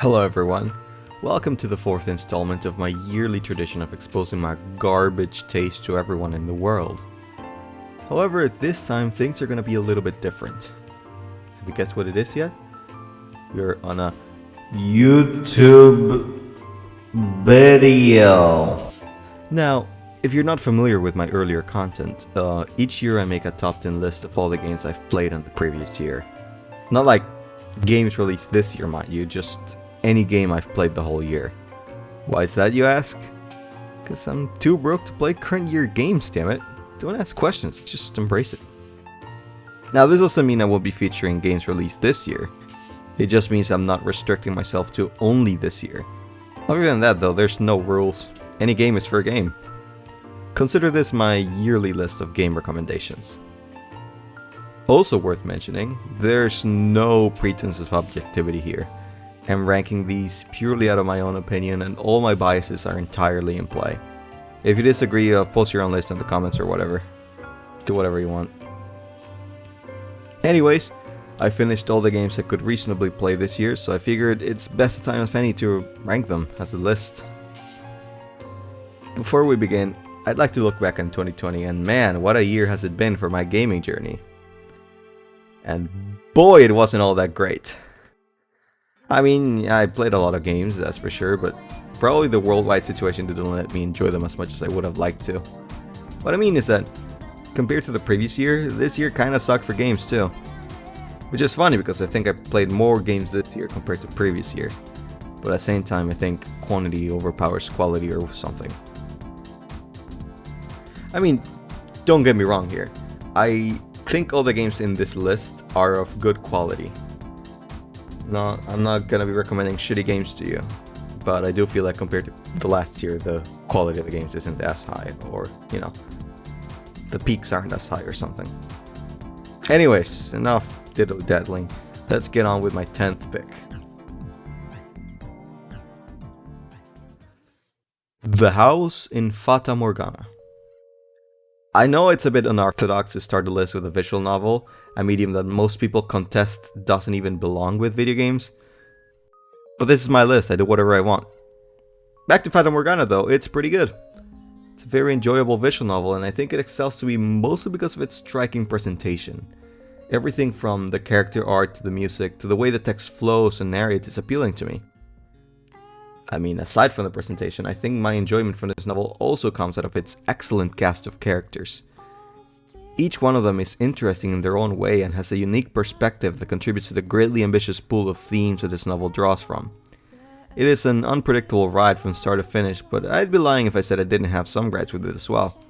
Hello everyone, welcome to the fourth installment of my yearly tradition of exposing my garbage taste to everyone in the world. However, this time things are gonna be a little bit different. Have you guessed what it is yet? We're on a YouTube video. Now, if you're not familiar with my earlier content, each year I make a top 10 list of all the games I've played in the previous year. Not like games released this year, mind you, just any game I've played the whole year. Why is that, you ask? Because I'm too broke to play current year games, damn it. Don't ask questions, just embrace it. Now, this doesn't mean I won't be featuring games released this year. It just means I'm not restricting myself to only this year. Other than that though, there's no rules. Any game is fair game. Consider this my yearly list of game recommendations. Also worth mentioning, there's no pretense of objectivity here. I'm ranking these purely out of my own opinion and all my biases are entirely in play. If you disagree, post your own list in the comments or whatever. Do whatever you want. Anyways, I finished all the games I could reasonably play this year, so I figured it's best time if any to rank them as a list. Before we begin, I'd like to look back on 2020 and man, what a year has it been for my gaming journey. And boy, it wasn't all that great. I mean, I played a lot of games, that's for sure, but probably the worldwide situation didn't let me enjoy them as much as I would have liked to. What I mean is that, compared to the previous year, this year kinda sucked for games too. Which is funny because I think I played more games this year compared to previous years. But at the same time, I think quantity overpowers quality or something. I mean, don't get me wrong here. I think all the games in this list are of good quality. No, I'm not gonna be recommending shitty games to you, but I do feel like compared to the last year, the quality of the games isn't as high, or, you know, the peaks aren't as high or something. Anyways, enough diddle-daddling. Let's get on with my 10th pick. The House in Fata Morgana. I know it's a bit unorthodox to start the list with a visual novel, a medium that most people contest doesn't even belong with video games. But this is my list, I do whatever I want. Back to Fata Morgana though, it's pretty good. It's a very enjoyable visual novel and I think it excels to me mostly because of its striking presentation. Everything from the character art to the music to the way the text flows and narrates is appealing to me. I mean, aside from the presentation, I think my enjoyment from this novel also comes out of its excellent cast of characters. Each one of them is interesting in their own way and has a unique perspective that contributes to the greatly ambitious pool of themes that this novel draws from. It is an unpredictable ride from start to finish, but I'd be lying if I said I didn't have some gripes with it as well.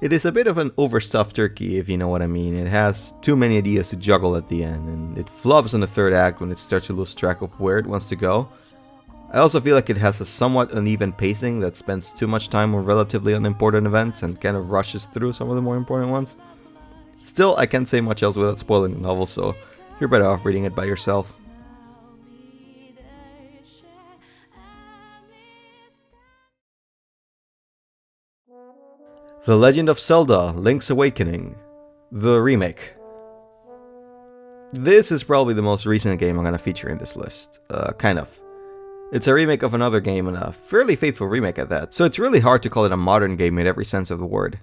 It is a bit of an overstuffed turkey, if you know what I mean. It has too many ideas to juggle at the end, and it flubs in the third act when it starts to lose track of where it wants to go. I also feel like it has a somewhat uneven pacing that spends too much time on relatively unimportant events and kind of rushes through some of the more important ones. Still, I can't say much else without spoiling the novel, so you're better off reading it by yourself. The Legend of Zelda: Link's Awakening, the remake. This is probably the most recent game I'm gonna feature in this list, kind of. It's a remake of another game and a fairly faithful remake at that, so it's really hard to call it a modern game in every sense of the word.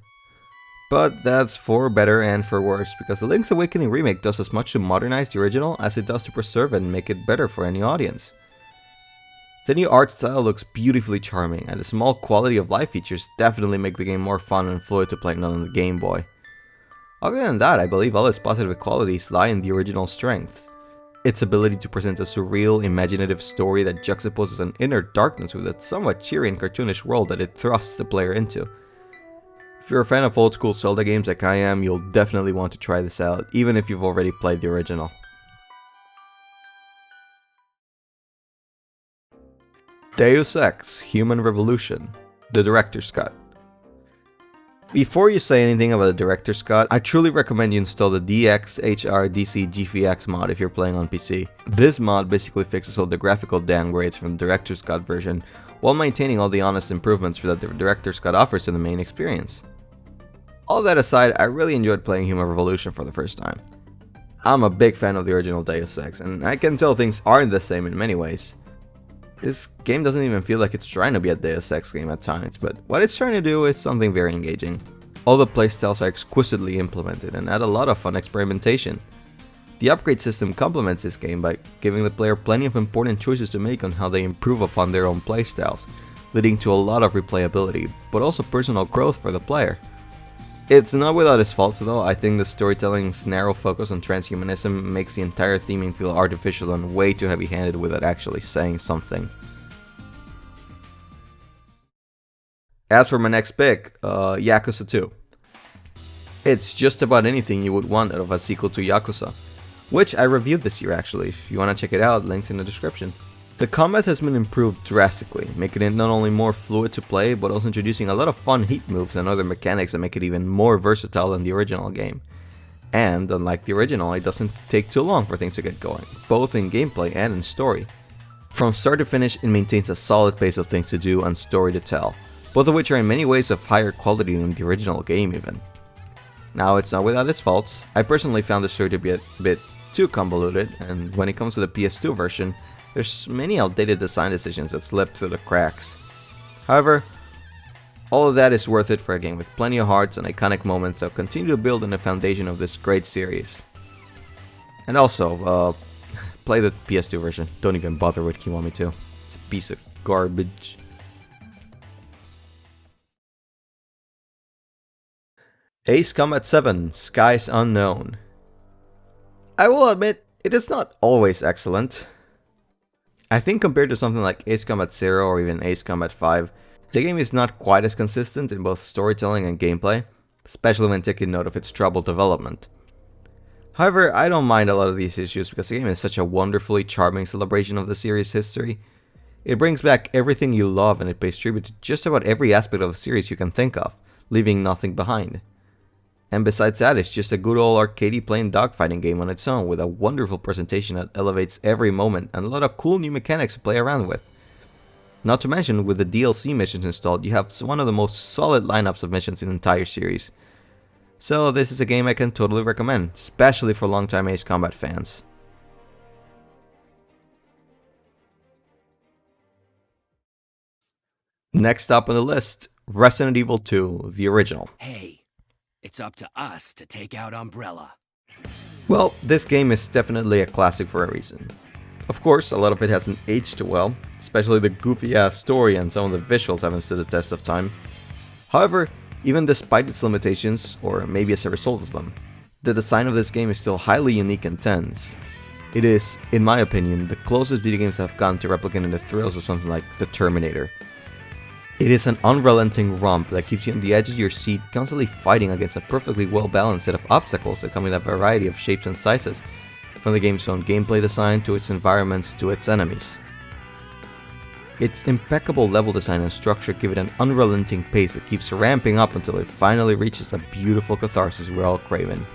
But that's for better and for worse, because the Link's Awakening remake does as much to modernize the original as it does to preserve it and make it better for any audience. The new art style looks beautifully charming, and the small quality of life features definitely make the game more fun and fluid to play on the Game Boy. Other than that, I believe all its positive qualities lie in the original strengths. Its ability to present a surreal, imaginative story that juxtaposes an inner darkness with a somewhat cheery and cartoonish world that it thrusts the player into. If you're a fan of old school Zelda games like I am, you'll definitely want to try this out, even if you've already played the original. Deus Ex: Human Revolution, the Director's Cut. Before you say anything about the Director's Cut, I truly recommend you install the DXHRDC mod if you're playing on PC. This mod basically fixes all the graphical downgrades from the Director's Cut version, while maintaining all the honest improvements that the Director's Cut offers to the main experience. All that aside, I really enjoyed playing Human Revolution for the first time. I'm a big fan of the original Deus Ex, and I can tell things aren't the same in many ways. This game doesn't even feel like it's trying to be a Deus Ex game at times, but what it's trying to do is something very engaging. All the playstyles are exquisitely implemented and add a lot of fun experimentation. The upgrade system complements this game by giving the player plenty of important choices to make on how they improve upon their own playstyles, leading to a lot of replayability, but also personal growth for the player. It's not without its faults though. I think the storytelling's narrow focus on transhumanism makes the entire theming feel artificial and way too heavy-handed without actually saying something. As for my next pick, Yakuza 2. It's just about anything you would want out of a sequel to Yakuza, which I reviewed this year actually. If you want to check it out, links in the description. The combat has been improved drastically, making it not only more fluid to play, but also introducing a lot of fun heat moves and other mechanics that make it even more versatile than the original game. And, unlike the original, it doesn't take too long for things to get going, both in gameplay and in story. From start to finish, it maintains a solid pace of things to do and story to tell, both of which are in many ways of higher quality than the original game even. Now, it's not without its faults. I personally found the story to be a bit too convoluted, and when it comes to the PS2 version, there's many outdated design decisions that slip through the cracks. However, all of that is worth it for a game with plenty of hearts and iconic moments that continue to build on the foundation of this great series. And also, play the PS2 version. Don't even bother with Kiwami 2. It's a piece of garbage. Ace Combat 7: Skies Unknown. I will admit, it is not always excellent. I think compared to something like Ace Combat 0 or even Ace Combat 5, the game is not quite as consistent in both storytelling and gameplay, especially when taking note of its troubled development. However, I don't mind a lot of these issues because the game is such a wonderfully charming celebration of the series' history. It brings back everything you love and it pays tribute to just about every aspect of the series you can think of, leaving nothing behind. And besides that, it's just a good old arcadey plain dogfighting game on its own with a wonderful presentation that elevates every moment and a lot of cool new mechanics to play around with. Not to mention, with the DLC missions installed, you have one of the most solid lineups of missions in the entire series. So this is a game I can totally recommend, especially for longtime Ace Combat fans. Next up on the list, Resident Evil 2, the original. Hey. It's up to us to take out Umbrella. Well, this game is definitely a classic for a reason. Of course, a lot of it hasn't aged too well, especially the goofy-ass story and some of the visuals haven't stood the test of time. However, even despite its limitations, or maybe as a result of them, the design of this game is still highly unique and tense. It is, in my opinion, the closest video games have gotten to replicating the thrills of something like The Terminator. It is an unrelenting romp that keeps you on the edge of your seat, constantly fighting against a perfectly well-balanced set of obstacles that come in a variety of shapes and sizes, from the game's own gameplay design to its environments to its enemies. Its impeccable level design and structure give it an unrelenting pace that keeps ramping up until it finally reaches a beautiful catharsis we're all craving.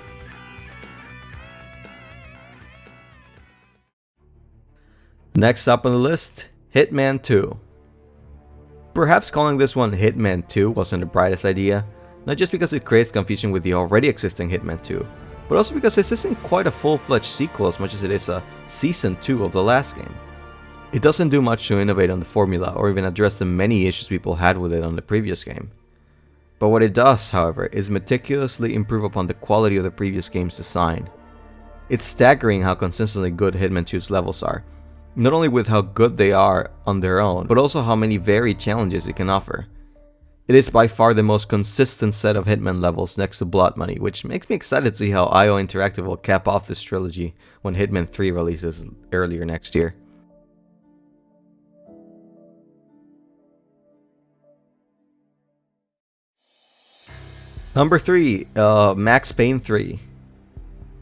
Next up on the list, Hitman 2. Perhaps calling this one Hitman 2 wasn't the brightest idea, not just because it creates confusion with the already existing Hitman 2, but also because this isn't quite a full-fledged sequel as much as it is a Season 2 of the last game. It doesn't do much to innovate on the formula or even address the many issues people had with it on the previous game. But what it does, however, is meticulously improve upon the quality of the previous game's design. It's staggering how consistently good Hitman 2's levels are, not only with how good they are on their own, but also how many varied challenges it can offer. It is by far the most consistent set of Hitman levels next to Blood Money, which makes me excited to see how IO Interactive will cap off this trilogy when Hitman 3 releases earlier next year. Number 3, Max Payne 3.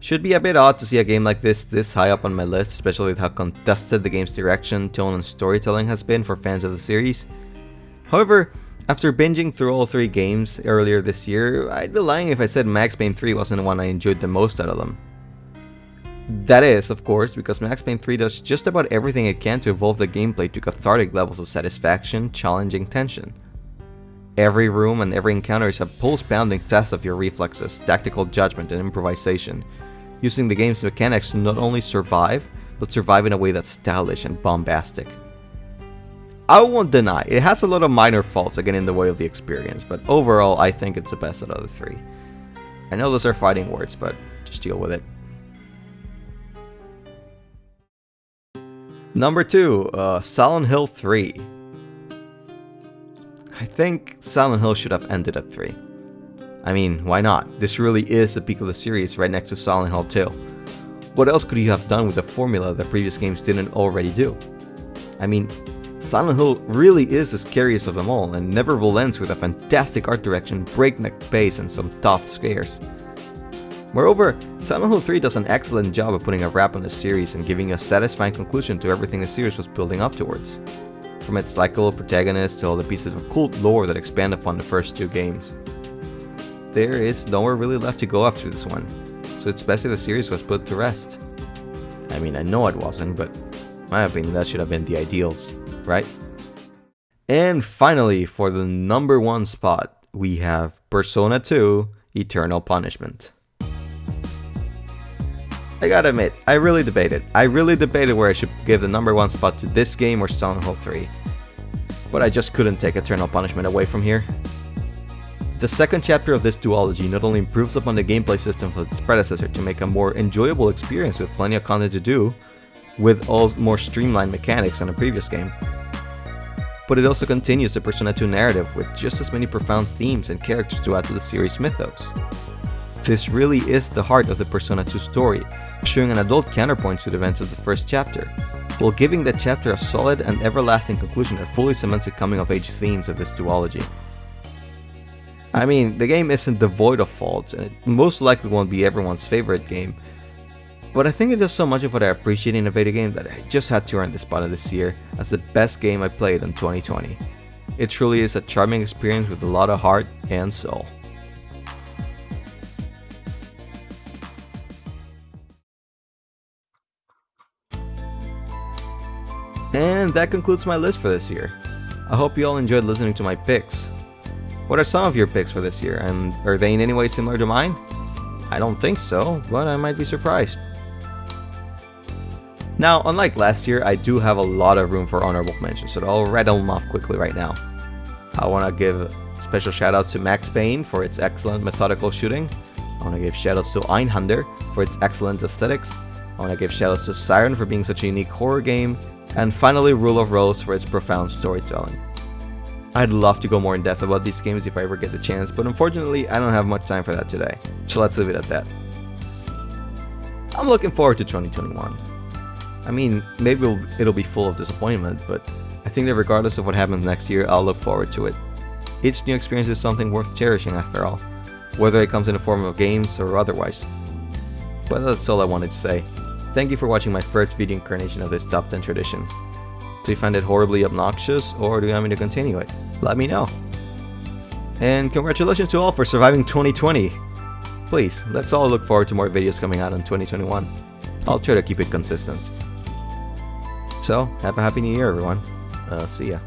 Should be a bit odd to see a game like this high up on my list, especially with how contested the game's direction, tone, and storytelling has been for fans of the series. However, after binging through all 3 games earlier this year, I'd be lying if I said Max Payne 3 wasn't the one I enjoyed the most out of them. That is, of course, because Max Payne 3 does just about everything it can to evolve the gameplay to cathartic levels of satisfaction, challenging tension. Every room and every encounter is a pulse-pounding test of your reflexes, tactical judgment, and improvisation, using the game's mechanics to not only survive, but survive in a way that's stylish and bombastic. I won't deny, it has a lot of minor faults again in the way of the experience, but overall I think it's the best out of the three. I know those are fighting words, but just deal with it. Number 2, Silent Hill 3. I think Silent Hill should have ended at 3. I mean, why not? This really is the peak of the series, right next to Silent Hill 2. What else could you have done with a formula that previous games didn't already do? I mean, Silent Hill really is the scariest of them all, and never relents with a fantastic art direction, breakneck pace, and some tough scares. Moreover, Silent Hill 3 does an excellent job of putting a wrap on the series and giving a satisfying conclusion to everything the series was building up towards. From its likable protagonist to all the pieces of cool lore that expand upon the first 2 games. There is nowhere really left to go after this one, so it's best if the series was put to rest. I mean, I know it wasn't, but in my opinion that should have been the ideals, right? And finally, for the number 1 spot, we have Persona 2 Eternal Punishment. I gotta admit, I really debated where I should give the number 1 spot to this game or Silent Hill 3. But I just couldn't take Eternal Punishment away from here. The second chapter of this duology not only improves upon the gameplay system of its predecessor to make a more enjoyable experience with plenty of content to do, with all more streamlined mechanics than the previous game, but it also continues the Persona 2 narrative with just as many profound themes and characters to add to the series' mythos. This really is the heart of the Persona 2 story, showing an adult counterpoint to the events of the first chapter, while giving that chapter a solid and everlasting conclusion that fully cements the coming-of-age themes of this duology. I mean, the game isn't devoid of faults, and it most likely won't be everyone's favorite game, but I think it does so much of what I appreciate in a video game that I just had to earn this spot this year as the best game I played in 2020. It truly is a charming experience with a lot of heart and soul. And that concludes my list for this year. I hope you all enjoyed listening to my picks. What are some of your picks for this year, and are they in any way similar to mine? I don't think so, but I might be surprised. Now, unlike last year, I do have a lot of room for honorable mentions, so I'll rattle them off quickly right now. I want to give special shoutouts to Max Payne for its excellent methodical shooting. I want to give shoutouts to Einhander for its excellent aesthetics. I want to give shoutouts to Siren for being such a unique horror game. And finally, Rule of Rose for its profound storytelling. I'd love to go more in depth about these games if I ever get the chance, but unfortunately I don't have much time for that today, so let's leave it at that. I'm looking forward to 2021. I mean, maybe it'll be full of disappointment, but I think that regardless of what happens next year, I'll look forward to it. Each new experience is something worth cherishing after all, whether it comes in the form of games or otherwise. But that's all I wanted to say. Thank you for watching my first video incarnation of this top 10 tradition. Do you find it horribly obnoxious, or do you want me to continue it? Let me know. And congratulations to all for surviving 2020. Please, let's all look forward to more videos coming out in 2021. I'll try to keep it consistent. So, have a happy new year everyone. See ya.